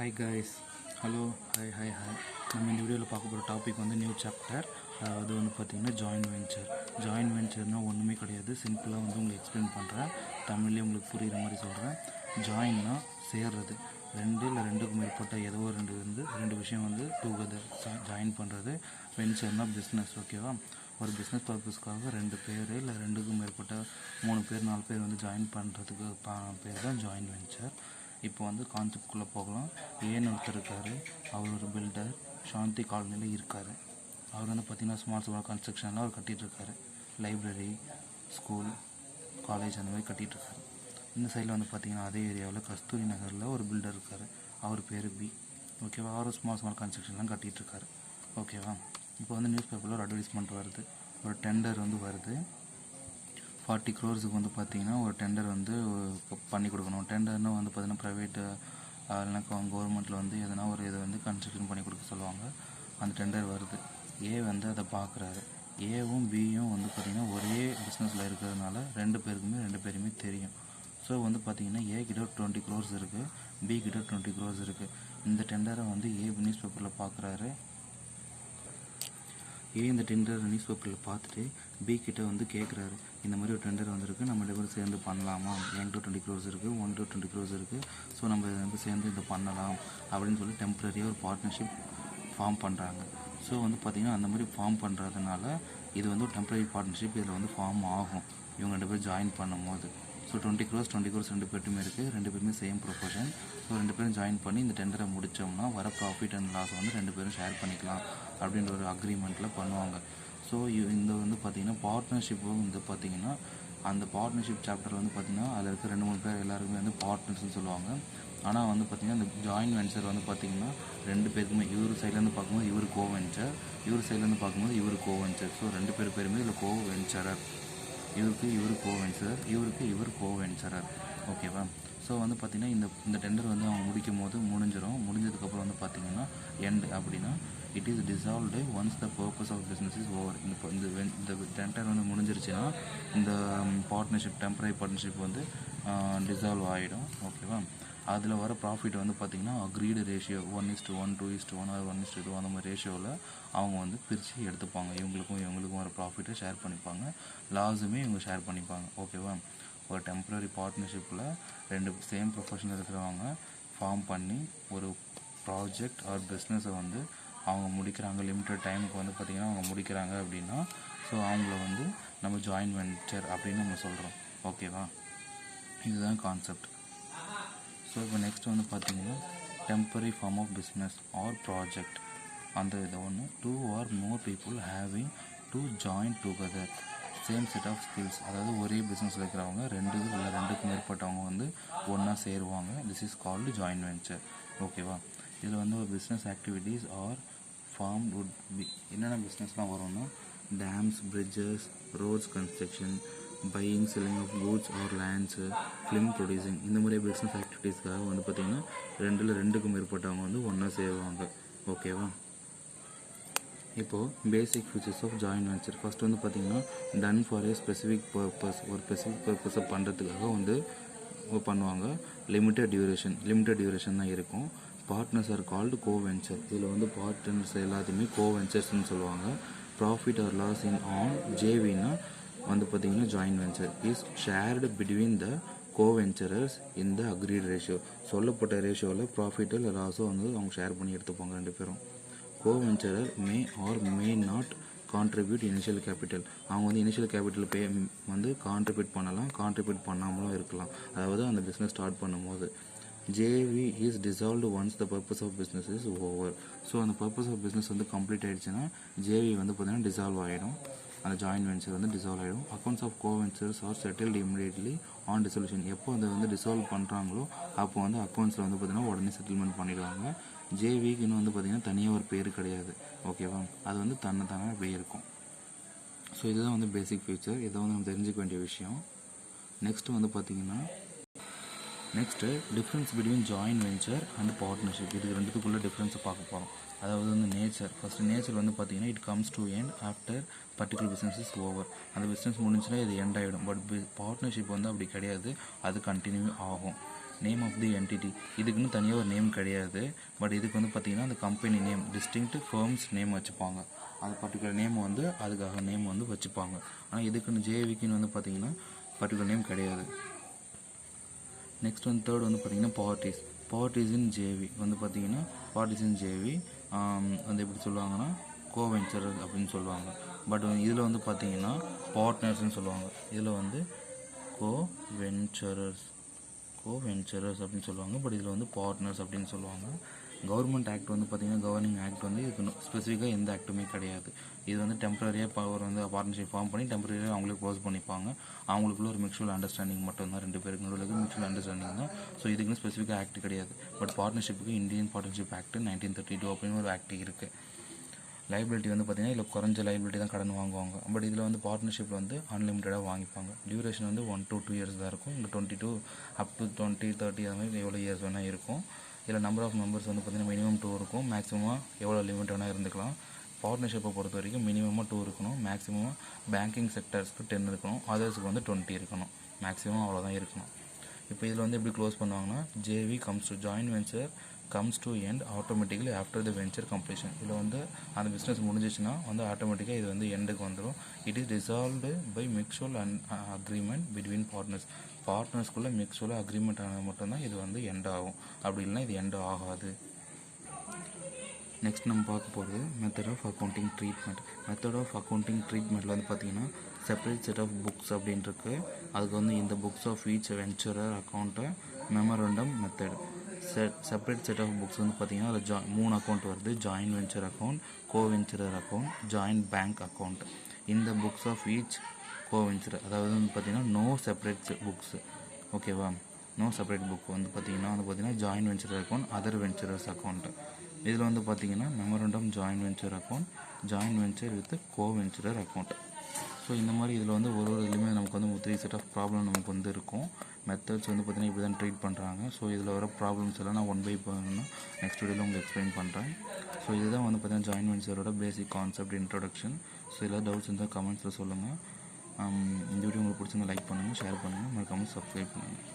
Hi guys, hello, hi. நம்ம இந்த வீடியோவில் பார்க்க போகிற டாபிக் வந்து நியூ சாப்டர். அது வந்து பார்த்திங்கன்னா ஜாயின்ட் வெஞ்சர்னால் ஒன்றுமே கிடையாது. சிம்பிளாக வந்து உங்களுக்கு எக்ஸ்பிளைன் பண்ணுறேன், தமிழ்லேயே உங்களுக்கு புரிகிற மாதிரி சொல்கிறேன். ஜாயின்னா சேர்றது, ரெண்டு இல்லை ரெண்டுக்கு மேற்பட்ட ஏதோ ரெண்டு விஷயம் வந்து டுகெதர் ஜாயின் பண்ணுறது. வெஞ்சர்னால் பிஸ்னஸ், ஓகேவா? ஒரு பிஸ்னஸ் பர்பஸ்க்காக ரெண்டு பேர் இல்லை ரெண்டுக்கும் மேற்பட்ட 3 பேர் 4 பேர் வந்து ஜாயின் பண்ணுறதுக்கு பேர் தான் ஜாயின்ட் வெஞ்சர். இப்போ வந்து கான்செப்ட்குள்ளே போகலாம். ஏன்னு ஒருத்தர் இருக்கார், அவர் ஒரு பில்டர், சாந்தி காலனியில் இருக்கார். அவர் வந்து பார்த்திங்கன்னா ஸ்மால் கன்ஸ்ட்ரக்ஷன்லாம் அவர் கட்டிகிட்ருக்காரு. லைப்ரரி, ஸ்கூல், காலேஜ் அந்த மாதிரி கட்டிகிட்ருக்காரு. இந்த சைடில் வந்து பார்த்திங்கன்னா அதே ஏரியாவில் கஸ்தூரி நகரில் ஒரு பில்டர் இருக்கார். அவர் பேர் பி, ஓகேவா? அவரும் ஸ்மால் கன்ஸ்ட்ரக்ஷன்லாம் கட்டிகிட்ருக்காரு, ஓகேவா? இப்போ வந்து நியூஸ் பேப்பரில் ஒரு அட்வர்டைஸ்மெண்ட் வருது, ஒரு டெண்டர் வந்து வருது. 40 crores வந்து பார்த்திங்கன்னா ஒரு டெண்டர் வந்து பண்ணி கொடுக்கணும். டெண்டர்னால் வந்து பார்த்திங்கன்னா ப்ரைவேட்டு இல்லைனா கவர்மெண்ட்டில் வந்து எதனா ஒரு இதை வந்து கன்ஸ்ட்ரக்ஷன் பண்ணி கொடுக்க சொல்லுவாங்க. அந்த டெண்டர் வருது. ஏ வந்து அதை பார்க்குறாரு. ஏவும் பியும் வந்து பார்த்திங்கன்னா ஒரே பிஸ்னஸில் இருக்கிறதுனால ரெண்டு பேருமே தெரியும். ஸோ வந்து பார்த்திங்கன்னா ஏ கிட்ட 20 crores இருக்குது, பி கிட்ட 20 crores இருக்குது. இந்த டெண்டரை வந்து ஏ நியூஸ் பேப்பரில் பார்க்குறாரு. இந்த டெண்டர் நியூஸ் பேப்பரில் பார்த்துட்டு பி கிட்ட வந்து கேட்குறாரு, இந்த மாதிரி ஒரு டெண்டர் வந்திருக்கு, நம்ம 2 பேரும் சேர்ந்து பண்ணலாமா? என்கிட்ட 20 crores இருக்குது, உன்கிட்ட 20 crores இருக்குது, ஸோ நம்ம வந்து சேர்ந்து இதை பண்ணலாம் அப்படின்னு சொல்லி டெம்பரரியாக ஒரு பார்ட்னர்ஷிப் ஃபார்ம் பண்ணுறாங்க. ஸோ வந்து பார்த்திங்கன்னா அந்த மாதிரி ஃபார்ம் பண்ணுறதுனால இது வந்து ஒரு டெம்பரரி பார்ட்னர்ஷிப் இதில் வந்து ஃபார்ம் ஆகும் இவங்க 2 பேர் ஜாயின் பண்ணும்போது. ஸோ 20 crores ரெண்டு பேருமே இருக்குது, ரெண்டு பேருமே சேம் ப்ரொபோஷன். ஸோ ரெண்டு பேரும் ஜாயின் பண்ணி இந்த டெண்டரை முடித்தோம்னா வர ப்ராஃபிட் அண்ட் லாஸ் வந்து ரெண்டு பேரும் ஷேர் பண்ணிக்கலாம் அப்படின்ற ஒரு அக்ரிமெண்ட்டில் பண்ணுவாங்க. ஸோ இந்த வந்து பார்த்திங்கன்னா பார்ட்னர்ஷிப்பும் வந்து பார்த்திங்கன்னா அந்த பார்ட்னர்ஷிப் சாப்டரில் வந்து பார்த்திங்கன்னா அதில் இருக்க 2-3 பேர் எல்லாருக்குமே வந்து பார்ட்னர்ஸ்னு சொல்லுவாங்க. ஆனால் வந்து பார்த்திங்கன்னா இந்த ஜாயின்ட் வெஞ்சர் வந்து பார்த்திங்கன்னா ரெண்டு பேருக்குமே இவர் சைட்லேருந்து பார்க்கும்போது இவர் கோவெஞ்சர், இவர் சைட்லேருந்து பார்க்கும்போது இவர் கோவெஞ்சர். ஸோ ரெண்டு பேருமே இதில் கோவெஞ்சரர். இவர் கோவெஞ்சரர், இவர் கோவெஞ்சரர், ஓகேவா? ஸோ வந்து பார்த்திங்கன்னா இந்த டெண்டர் வந்து அவங்க முடிஞ்சதுக்கப்புறம் வந்து பார்த்திங்கன்னா எண்ட் அப்படின்னா it is dissolved once the purpose of business is over. இந்த டெண்டர் வந்து முடிஞ்சிருச்சுன்னா இந்த பார்ட்னர்ஷிப் டெம்பரரி பார்ட்னர்ஷிப் வந்து டிசால்வ் ஆகிடும், ஓகேவா? அதில் வர ப்ராஃபிட் வந்து பார்த்திங்கன்னா அக்ரீடு ரேஷியோ 1:1, 2:1 or 1:2 அந்த மாதிரி ரேஷியோவில் அவங்க வந்து பிரித்து எடுத்துப்பாங்க. இவங்களுக்கும் வர ப்ராஃபிட்டை ஷேர் பண்ணிப்பாங்க, லாஸுமே இவங்க ஷேர் பண்ணிப்பாங்க, ஓகேவா? ஒரு டெம்பரரி பார்ட்னர்ஷிப்பில் ரெண்டு சேம் ப்ரொஃபஷனில் இருக்கிறவங்க ஃபார்ம் பண்ணி ஒரு ப்ராஜெக்ட் ஆர் பிஸ்னஸை வந்து அவங்க முடிக்கிறாங்க, லிமிட்டட் டைமுக்கு வந்து பார்த்திங்கன்னா அவங்க முடிக்கிறாங்க அப்படின்னா ஸோ அவங்கள வந்து நம்ம ஜாயின்ட் வெஞ்சர் அப்படின்னு நம்ம சொல்கிறோம், ஓகேவா? இதுதான் கான்செப்ட். ஸோ இப்போ நெக்ஸ்ட் வந்து பார்த்திங்கன்னா temporary form of business or project. அந்த இதை ஒன்று 2 or more people having to join together same set of skills. அதாவது ஒரே பிஸ்னஸில் இருக்கிறவங்க ரெண்டுக்கு மேற்பட்டவங்க வந்து ஒன்றா சேருவாங்க. This is called joint venture, ஓகேவா? இதில் வந்து ஒரு business activities are form would be என்னென்ன பிஸ்னஸ்லாம் வரும்னா dams, bridges, roads construction, buying, selling of goods or lands, film producing. இந்த மாதிரி பிஸ்னஸ் ஆக்டிவிட்டீஸ்க்காக வந்து பார்த்திங்கன்னா ரெண்டுக்கு மேற்பட்டவங்க வந்து ஒன்றா சேருவாங்க, ஓகேவா? இப்போது basic features of joint venture. First வந்து பார்த்திங்கன்னா டன் ஃபார் ஏ ஸ்பெசிஃபிக் பர்பஸை பண்ணுறதுக்காக வந்து பண்ணுவாங்க. லிமிட்டட் டியூரேஷன் தான் இருக்கும். Partners are called coventure. இதில் வந்து பார்ட்னர்ஸ் எல்லாத்தையுமே கோவெஞ்சர்ஸ்ன்னு சொல்லுவாங்க. Profit or loss in an ஜேவின்னா வந்து பார்த்திங்கன்னா joint venture is shared between the coventurers in the agreed ratio. சொல்லப்பட்ட ரேஷியோவில் ப்ராஃபிட்டோ இல்லை லாஸோ வந்து அவங்க ஷேர் பண்ணி எடுத்துப்பாங்க ரெண்டு பேரும். Coventurer may or may not contribute initial capital. அவங்க வந்து இனிஷியல் கேபிட்டல் வந்து கான்ட்ரிபியூட் பண்ணலாம், கான்ட்ரிபியூட் பண்ணாமலும் இருக்கலாம், அதாவது அந்த பிஸ்னஸ் ஸ்டார்ட் பண்ணும்போது. JV is dissolved once the purpose of business is over. So அந்த பர்பஸ் ஆஃப் பிஸ்னஸ் வந்து கம்ப்ளீட் ஆகிடுச்சுன்னா ஜேவி வந்து பார்த்திங்கன்னா டிசால்வ் ஆகிடும், அந்த ஜாயின்ட் வெஞ்சர் வந்து டிசால்வ் ஆகிடும். Accounts of coventurers are settled immediately on dissolution. எப்போ அதை வந்து டிசால்வ் பண்ணுறாங்களோ அப்போ வந்து அக்கௌண்ட்ஸில் வந்து பார்த்திங்கன்னா உடனே செட்டில்மெண்ட் பண்ணிடுவாங்க. ஜேவிக்குன்னு வந்து பார்த்திங்கன்னா தனியாக ஒரு பேர் கிடையாது, ஓகேவா? அது வந்து தன்னைத்தானே அப்படியே இருக்கும். ஸோ இதுதான் வந்து பேசிக் ஃபீச்சர், இதை வந்து நம்ம தெரிஞ்சுக்க வேண்டிய விஷயம். நெக்ஸ்ட்டு வந்து பார்த்திங்கன்னா difference between joint venture and partnership. இதுக்கு ரெண்டுத்துக்குள்ளே டிஃப்ரென்ஸை பார்க்க போகிறோம். அதாவது வந்து நேச்சர் வந்து பார்த்திங்கன்னா it comes to end after particular business is over. அந்த பிஸ்னஸ் முடிஞ்சுன்னா இது எண்ட் ஆகிடும். பட் பார்ட்னர்ஷிப் வந்து அப்படி கிடையாது, அது கண்டினியூ ஆகும். நேம் ஆஃப் தி என்டிட்டி, இதுக்குன்னு தனியாக ஒரு நேம் கிடையாது. பட் இதுக்கு வந்து பார்த்திங்கன்னா அந்த company name, distinct firms name வச்சுப்பாங்க. அது பர்டிகுலர் நேம் வந்து அதுக்காக நேம் வந்து வச்சுப்பாங்க. ஆனால் இதுக்குன்னு ஜேவிக்குன்னு வந்து பார்த்திங்கன்னா பர்டிகுலர் நேம் கிடையாது. நெக்ஸ்ட் வந்து தேர்ட் வந்து பார்த்திங்கன்னா பார்ட்டிஸ் இன் ஜேவி வந்து பார்த்திங்கன்னா பார்ட்டிஸ் இன் ஜேவி வந்து எப்படி சொல்லுவாங்கன்னா கோவென்ச்சரர் அப்படின்னு சொல்லுவாங்க. பட் இதில் வந்து பார்த்திங்கன்னா பார்ட்னர்ஸ்ன்னு சொல்லுவாங்க. இதில் வந்து கோவென்ச்சரர்ஸ் அப்படின்னு சொல்லுவாங்க. பட் இதில் வந்து பார்ட்னர்ஸ் அப்படின்னு சொல்லுவாங்க. கவர்மெண்ட் ஆக்ட் வந்து பார்த்திங்கன்னா கவர்னிங் ஆக்ட் வந்து இதுக்கு ஸ்பெசிஃபிக்காக எந்த ஆக்ட்டுமே கிடையாது. இது வந்து டெம்பரரியாக பவர் வந்து பார்ட்னர்ஷிப் ஃபார்ம் பண்ணி டெம்பரரியாக அவங்களே க்ளோஸ் பண்ணிப்பாங்க. அவங்களுக்குள்ள ஒரு மியூச்சுவல் அண்டர்ஸ்டாண்டிங் மட்டும்தான், 2 பேருக்கு நடுவில் மியூச்சுவல் அண்டர்ஸ்டாண்டிங் தான். ஸோ இதுக்குன்னு ஸ்பெசிஃபிக்காக ஆக்ட் கிடையாது. பட் பார்ட்னர்ஷிப்புக்கு இந்தியன் பார்ட்னர்ஷிப் ஆக்ட் 1932 அப்படின்னு ஒரு ஆக்ட் இருக்குது. லைபிலிட்டி வந்து பார்த்திங்கன்னா இதில் குறைஞ்ச லைபிலிட்டி தான் கடன் வாங்குவாங்க. பட் இதில் வந்து பார்ட்னர்ஷிப்பில் வந்து அன்லிமிட்டடாக வாங்கிப்பாங்க. டியூரேஷன் வந்து 1 to 2 years தான் இருக்கும். இங்கே 22 அப் டு 20, 30 அது மாதிரி எவ்வளோ இயர்ஸ் வேணால் இருக்கும். இதில் நம்பர் ஆஃப் மெம்பர்ஸ் வந்து பார்த்திங்கன்னா மினிமம் 2 இருக்கும். மேக்ஸிமமாக எவ்வளோ லிமிட் வேணால் இருந்துக்கலாம். பார்ட்னர்ஷிப்பை பொறுத்த வரைக்கும் மினிமமாக 2 இருக்கணும். மேக்ஸிமமாக பேங்கிங் செக்டர்ஸ்க்கு 10 இருக்கணும். அதர்ஸுக்கு வந்து 20 இருக்கணும். மேக்ஸிமம் அவ்வளோதான் இருக்கணும். இப்போ இதில் வந்து எப்படி க்ளோஸ் பண்ணுவாங்கன்னா JV joint venture comes to end automatically after the venture completion. இதில் வந்து அந்த பிஸ்னஸ் முடிஞ்சிச்சுன்னா வந்து ஆட்டோமேட்டிக்காக இது வந்து எண்டுக்கு வந்துடும். It is resolved by mutual agreement between பார்ட்னர்ஸ்குள்ளே மியூச்சுவலாக அக்ரிமெண்ட் ஆனால் மட்டும்தான் இது வந்து எண்ட் ஆகும். அப்படி இல்லைன்னா இது எண்ட் ஆகாது. நெக்ஸ்ட் நம்ம பார்க்க போகிறது method of accounting treatment. Method of accounting ட்ரீட்மெண்ட்டில் வந்து பார்த்திங்கன்னா செப்பரேட் செட் ஆஃப் புக்ஸ் அப்படின்ட்டுருக்கு. அதுக்கு வந்து இந்த புக்ஸ் ஆஃப் ஈச் வெஞ்சரர் அக்கௌண்ட்டை memorandum method. Separate set of books வந்து பார்த்திங்கன்னா அதில் 3 அக்கௌண்ட் வருது. Joint venture account, coventurer account, joint bank account. இந்த புக்ஸ் ஆஃப் ஈச் கோவெஞ்சரர், அதாவது வந்து பார்த்திங்கன்னா நோ செப்பரேட் புக்ஸ், ஓகேவா. நோ செப்பரேட் புக் வந்து பார்த்திங்கன்னா joint venturer account, other venturers account. இதில் வந்து பார்த்திங்கன்னா memorandum joint venture account, joint venture with coventurer account. So இந்த மாதிரி இதில் வந்து ஒரு இதுலேயுமே நமக்கு வந்து 3 செட் ஆஃப் ப்ராப்ளம் நமக்கு வந்து இருக்கும். மெத்தட்ஸ் வந்து பார்த்திங்கன்னா இப்படி தான் ட்ரீட் பண்ணுறாங்க. ஸோ இதில் வர ப்ராப்ளம்ஸ் எல்லாம் நான் 1 by 1 நெக்ஸ்ட் வீடியோவில் உங்களுக்கு எக்ஸ்பிளைன் பண்ணுறேன். ஸோ இதுதான் வந்து பார்த்திங்கன்னா ஜாயின்ட் வெஞ்சரோட பேசிக் கான்செப்ட் இன்ட்ரோடக்ஷன். ஸோ இதில் டவுட்ஸ் இருந்தால் கமெண்ட்ஸில் சொல்லுங்கள். இந்த வீடியோ உங்களுக்கு பிடிச்சிருந்தா லைக் பண்ணுங்கள், ஷேர் பண்ணுங்கள், மறக்காமல் சப்ஸ்கிரைப் பண்ணுங்கள்.